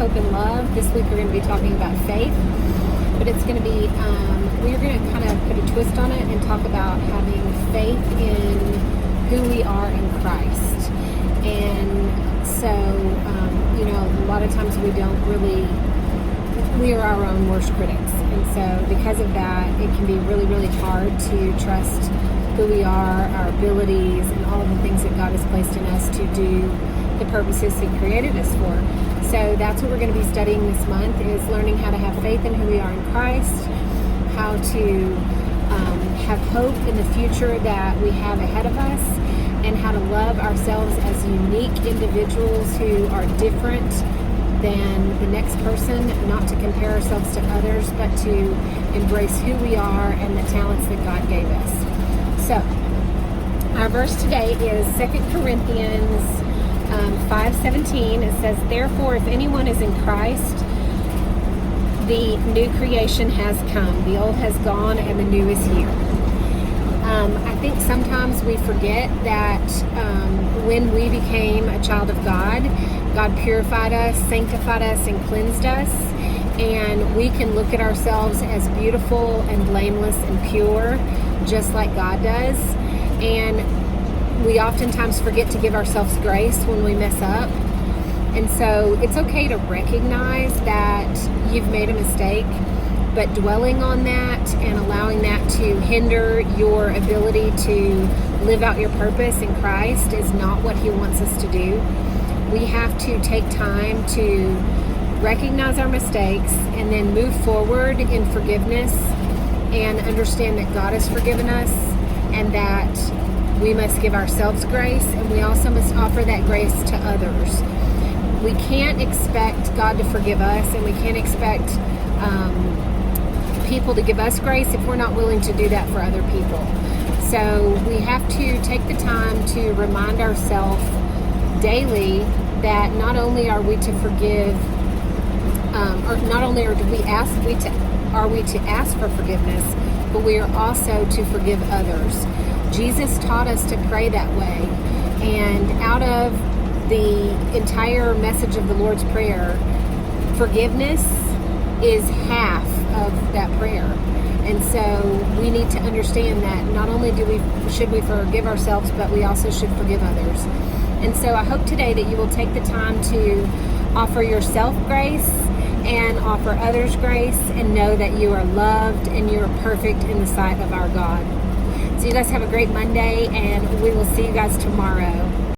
hope, and love. This week we're going to be talking about faith, but it's going to be, we're going to kind of put a twist on it and talk about having faith in who we are in Christ. And so, a lot of times we are our own worst critics. And so because of that, it can be really, really hard to trust who we are, our abilities, and all of the things that God has placed in us to do the purposes He created us for. So that's what we're going to be studying this month, is learning how to have faith in who we are in Christ, how to have hope in the future that we have ahead of us, and how to love ourselves as unique individuals who are different than the next person, not to compare ourselves to others, but to embrace who we are and the talents that God gave us. So, our verse today is 2 Corinthians 5:17. It says, "Therefore, if anyone is in Christ, the new creation has come. The old has gone and the new is here." I think sometimes we forget that when we became a child of God, God purified us, sanctified us, and cleansed us. And we can look at ourselves as beautiful and blameless and pure, just like God does. And we oftentimes forget to give ourselves grace when we mess up. And so it's okay to recognize that you've made a mistake, but dwelling on that and allowing that to hinder your ability to live out your purpose in Christ is not what He wants us to do. We have to take time to recognize our mistakes and then move forward in forgiveness and understand that God has forgiven us and that we must give ourselves grace, and we also must offer that grace to others. We can't expect God to forgive us, and we can't expect people to give us grace if we're not willing to do that for other people. So we have to take the time to remind ourselves daily that not only are we to forgive, or not only are we to ask for forgiveness, but we are also to forgive others. Jesus taught us to pray that way, and out of the entire message of the Lord's Prayer, forgiveness is half of that prayer. And so we need to understand that not only should we forgive ourselves, but we also should forgive others. And so I hope today that you will take the time to offer yourself grace and offer others grace, and know that you are loved and you are perfect in the sight of our God. So you guys have a great Monday, and we will see you guys tomorrow.